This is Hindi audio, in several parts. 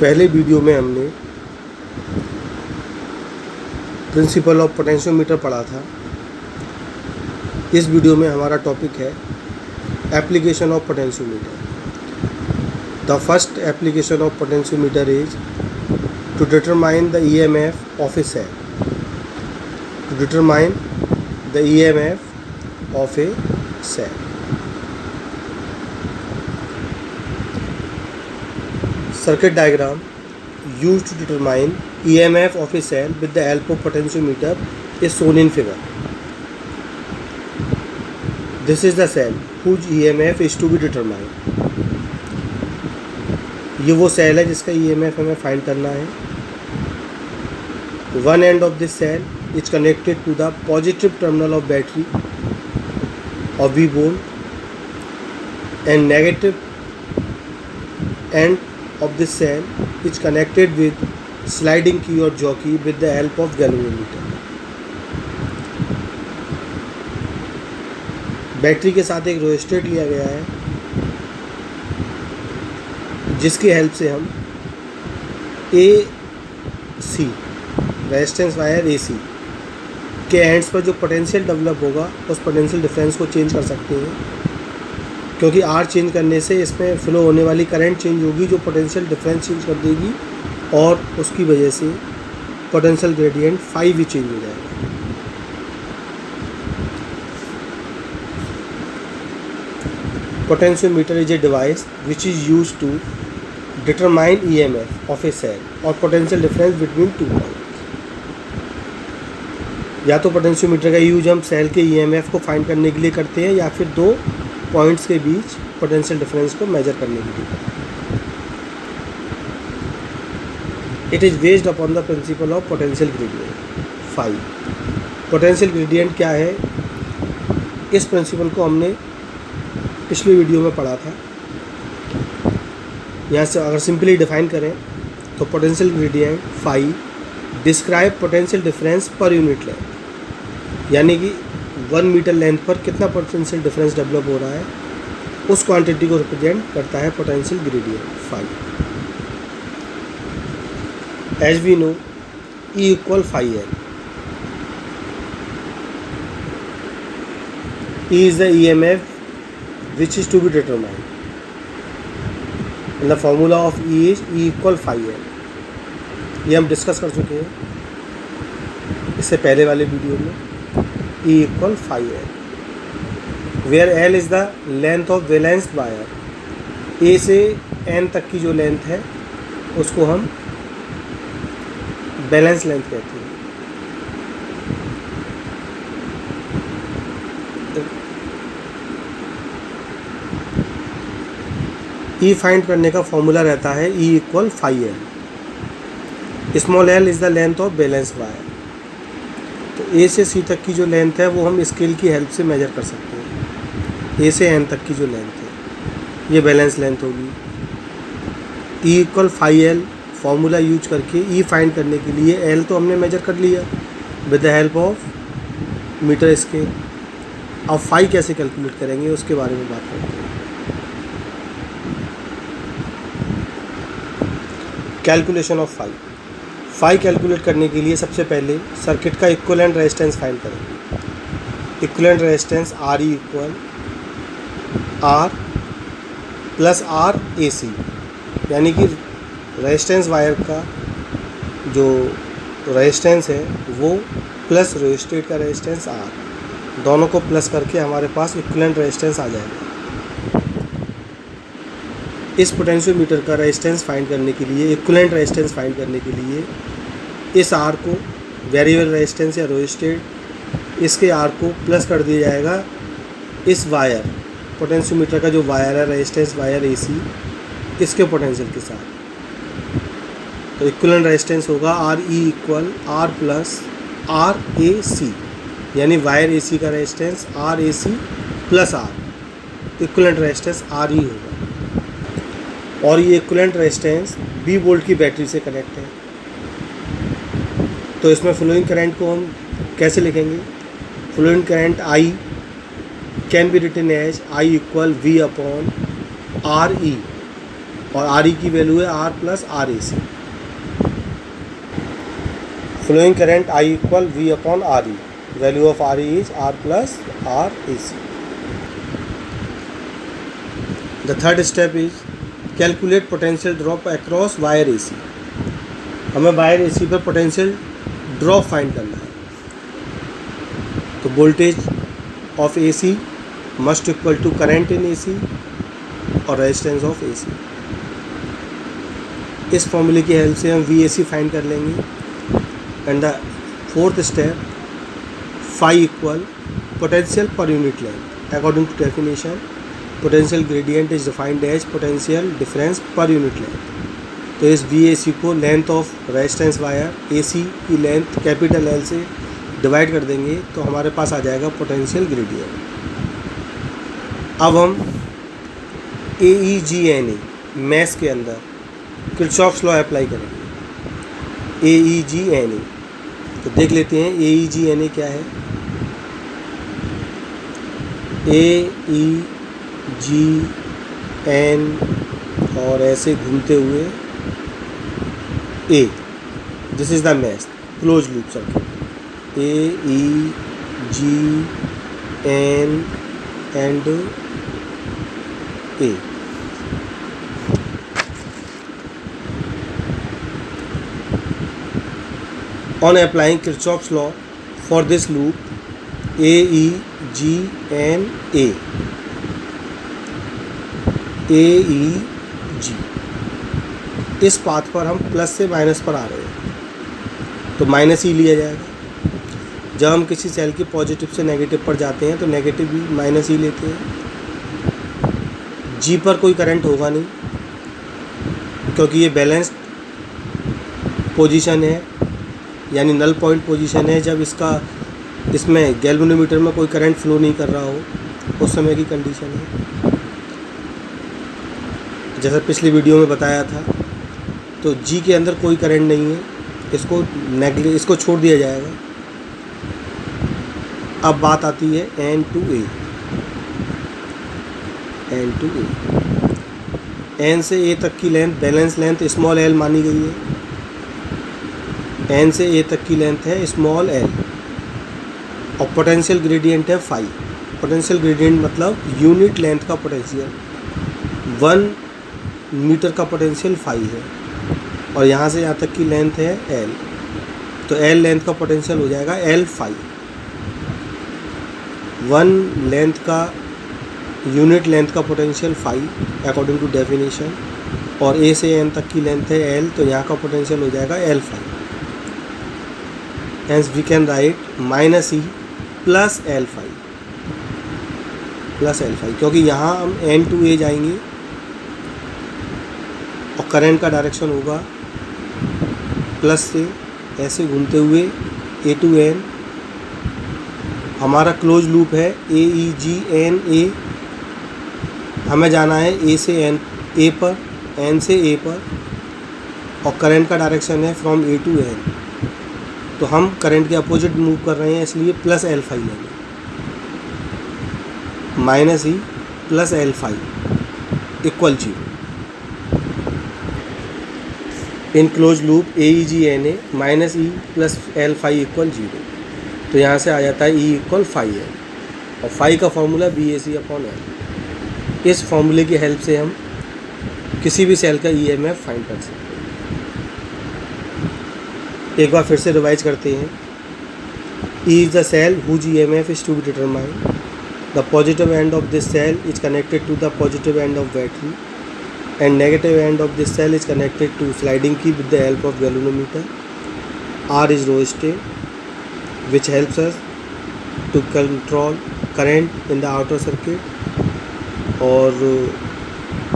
पहले वीडियो में हमने प्रिंसिपल ऑफ पोटेंशियोमीटर पढ़ा था। इस वीडियो में हमारा टॉपिक है application of potentiometer. The first application of potentiometer is to determine the EMF of a cell. To determine the EMF of a cell. Circuit diagram used to determine EMF of a cell with the help of potentiometer is shown in figure. This is the cell whose EMF is to be determined. ये वो सेल है जिसका EMF हमें फाइंड करना है। One end of this cell is connected to the positive terminal of battery of V volt and negative end of this cell is connected with sliding key or jockey with the help of galvanometer. Battery के साथ एक रोस्टेट लिया गया है जिसकी हेल्प से हम AC रेजिस्टेंस वायर AC के एंड्स पर जो पोटेंशियल डेवलप होगा उस पोटेंशियल डिफरेंस को चेंज कर सकते हैं, क्योंकि R चेंज करने से इसमें फ्लो होने वाली करंट चेंज होगी जो पोटेंशियल डिफरेंस चेंज कर देगी और उसकी वजह से पोटेंशियल ग्रेडियंट फाई भी चेंज हो जाएगा। Potentiometer is a device which is used to determine EMF of a cell और potential difference between two points. या तो पोटेंशियोमीटर का यूज हम सेल के EMF को फाइंड करने के लिए करते हैं या फिर दो पॉइंट्स के बीच पोटेंशियल डिफरेंस को मेजर करने के लिए। It is based upon the principle of potential gradient phi. Potential gradient क्या है, इस प्रिंसिपल को हमने पिछले वीडियो में पढ़ा था। यहाँ से अगर सिंपली डिफाइन करें तो potential gradient phi describe potential difference per unit length, यानी कि 1 मीटर लेंथ पर कितना पोटेंशियल डिफरेंस डेवलप हो रहा है उस क्वांटिटी को रिप्रेजेंट करता है potential gradient phi. As we know E equal phi L। E is the EMF which is to be determined and the formula of E is E equal phi L। ये हम डिस्कस कर चुके हैं इससे पहले वाले वीडियो में। E equal phi L where L is the length of balanced wire। A से N तक की जो लेंथ है उसको हम बैलेंस लेंथ कहते हैं। E फाइंड करने का फॉर्मूला रहता है E equal phi L। Small l is the length of balance wire. तो A से C तक की जो लेंथ है वो हम स्केल की हेल्प से मेजर कर सकते हैं। A से N तक की जो लेंथ है ये बैलेंस लेंथ होगी। E equal phi L formula use करके E फाइंड करने के लिए L तो हमने मेजर कर लिया with the help of metre scale. अब फाई कैसे कैलकुलेट करेंगे उसके बारे में बात करते हैं। कैलकुलेशन ऑफ फाई कैलकुलेट करने के लिए सबसे पहले सर्किट का इक्विवेलेंट रेजिस्टेंस फाइंड करेंगे। Equivalent resistance RE equal R plus R AC, यानी कि रेजिस्टेंस वायर का जो रेजिस्टेंस है वो प्लस रेजिस्टेट का रेजिस्टेंस R, दोनों को प्लस करके हमारे पास इक्विवेलेंट रेजिस्टेंस आ जाएगा। इस पोटेंशियोमीटर का रेजिस्टेंस फाइंड करने के लिए, इक्विवेलेंट रेजिस्टेंस फाइंड करने के लिए इस R को वेरिएबल रेजिस्टेंस या रेजिस्टेट इसके R को प्लस कर दिया जाएगा इस वायर पोटेंशियोमीटर का जो वायर है रेजिस्टेंस वायर AC इसके पोटेंशियल के साथ। तो इक्विवेलेंट रेजिस्टेंस होगा RE equal R plus RAC, यानी वायर AC का resistance RAC plus R, equivalent resistance RE होगा। और ये इक्विवेलेंट रेजिस्टेंस V वोल्ट की बैटरी से कनेक्ट है। तो इसमें फ्लोइंग करंट को हम कैसे लिखेंगे? Flowing current I can be written as I equal V upon RE। और आर ई की वैल्यू है are plus R A C. Flowing current I equal V upon R E, value of R E is R plus R A C. The third step is calculate potential drop across wire A C. हमें वायर ए सी पर पोटेंशियल ड्रॉप फाइंड करना है। तो voltage of A C must equal to current in A C और रेजिस्टेंस ऑफ ए सी। इस फॉर्मूले की हेल्प से हम वी ए सी फाइंड कर लेंगे। And the fourth step phi equal potential per unit length. According to definition potential gradient is defined as potential difference per unit length. तो इस वी ए सी को length of resistance wire A C की लेंथ कैपिटल एल से डिवाइड कर देंगे तो हमारे पास आ जाएगा पोटेंशियल ग्रेडियंट। अब हम ए ई जी एन ए मैथ्स के अंदर किरचॉफ्स लॉ अप्लाई करेंगे। ए ई जी एन ए, तो देख लेते हैं ए ई जी एन ए क्या है। ए ई जी एन और ऐसे घूमते हुए A, this is the maths close loop circuit. A E G N and A. On applying Kirchhoff's law for this loop A, E, G and A, A, E, G, इस पाथ पर हम प्लस से माइनस पर आ रहे हैं तो माइनस ही लिया जाएगा। जब हम किसी सेल के पॉजिटिव से नेगेटिव पर जाते हैं तो नेगेटिव भी माइनस ही लेते हैं। जी पर कोई करंट होगा नहीं क्योंकि ये बैलेंस्ड पोजीशन है, यानी नल पॉइंट पोजीशन है। जब इसमें गैल्वेनोमीटर में कोई करंट फ्लो नहीं कर रहा हो उस समय की कंडीशन है। जैसा पिछली वीडियो में बताया था, तो जी के अंदर कोई करंट नहीं है, इसको छोड़ दिया जाएगा। अब बात आती है N to A. N to A, N से ए तक की length balance length small L मानी गई है। एन से ए तक की लेंथ है स्मॉल एल और पोटेंशियल ग्रेडियंट है फाई। पोटेंशियल ग्रेडियंट मतलब यूनिट लेंथ का पोटेंशियल। 1 मीटर का पोटेंशियल फाई है और यहाँ से यहाँ तक की लेंथ है एल, तो एल लेंथ का पोटेंशियल हो जाएगा एल फाई। 1 लेंथ का यूनिट लेंथ का potential phi according to definition, और ए से एन तक की लेंथ है एल, तो यहाँ का पोटेंशियल हो जाएगा L phi. Hence we can write minus E plus L phi, plus L phi, क्योंकि यहाँ हम एन टू ए जाएंगे और करंट का डायरेक्शन होगा प्लस से ऐसे घूमते हुए ए टू एन। हमारा क्लोज लूप है ए ई जी एन ए। हमें जाना है ए से एन ए पर, एन से ए पर, और करंट का डायरेक्शन है फ्रॉम ए टू एन। तो हम करंट के अपोजिट मूव कर रहे हैं, इसलिए प्लस एल फाई लेंगे। Minus E plus L phi equal 0। In close loop A E G N A minus E plus L phi equal 0। तो यहाँ से आ जाता है ई इक्वल फाई है, और फाई का फॉर्मूला बी ए सी अपॉन एल। इस फॉर्मूले की हेल्प से हम किसी भी सेल का ई एम एफ फाइंड कर सकते हैं। एक बार फिर से रिवाइज करते हैं। E is the cell whose EMF is to be determined. The positive end of this cell is connected to the positive end of battery, and negative end of this cell is connected to sliding key with the help of galvanometer. R is rheostat, which helps us to control current in the outer circuit, or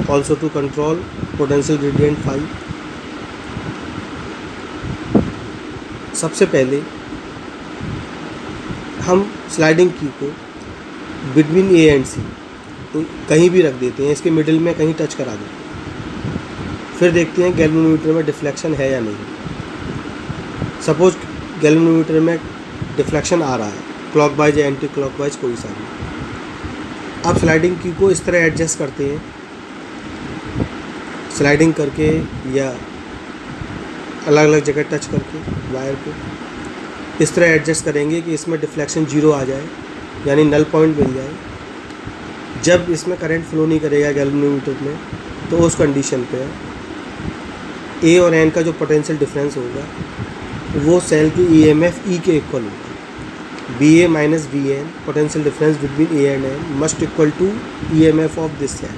also to control potential gradient phi. सबसे पहले हम स्लाइडिंग की को बिटवीन ए एंड सी तो कहीं भी रख देते हैं, इसके मिडिल में कहीं टच करा देते हैं। फिर देखते हैं गैल्वेनोमीटर में डिफ्लेक्शन है या नहीं। सपोज गैल्वेनोमीटर में डिफ्लेक्शन आ रहा है, क्लॉकवाइज या एंटी क्लॉकवाइज कोई सा भी। अब स्लाइडिंग की को इस तरह एडजस्ट करते हैं, स्लाइडिंग करके या अलग अलग जगह टच करके वायर को इस तरह एडजस्ट करेंगे कि इसमें डिफ्लेक्शन 0 आ जाए, यानी नल पॉइंट मिल जाए। जब इसमें करंट फ्लो नहीं करेगा गैल्वेनोमीटर में, तो उस कंडीशन पे ए और एन का जो पोटेंशियल डिफरेंस होगा वो सेल की ईएमएफ ई के इक्वल होगा। B A minus B N potential difference between A and N must equal to EMF of this cell.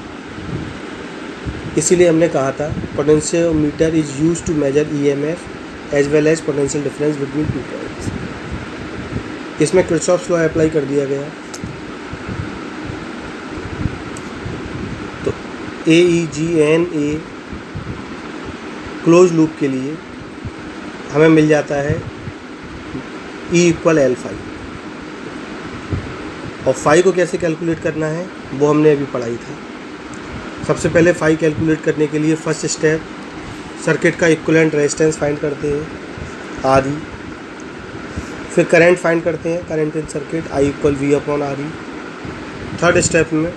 इसीलिए हमने कहा था potentiometer is used to measure EMF as well as potential difference between two points. इसमें किरचॉफ्स लॉ अप्लाई कर दिया गया। तो A E G N A close loop के लिए हमें मिल जाता है E इक्वल एल फाई। और फाई को कैसे कैलकुलेट करना है वो हमने अभी पढ़ाई था। सबसे पहले फाई कैलकुलेट करने के लिए फर्स्ट स्टेप सर्किट का इक्विवेलेंट रेजिस्टेंस फाइंड करते हैं आर ई। फिर करंट फाइंड करते हैं, current in circuit I equal V upon R E. Third step में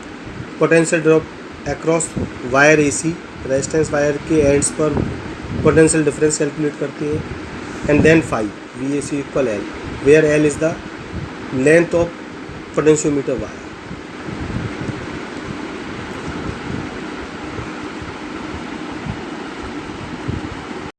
potential drop across wire AC, resistance wire के एंड्स पर पोटेंशियल डिफरेंस कैलकुलेट करते हैं। And then phi V A C equal L, where L is the length of potentiometer wire.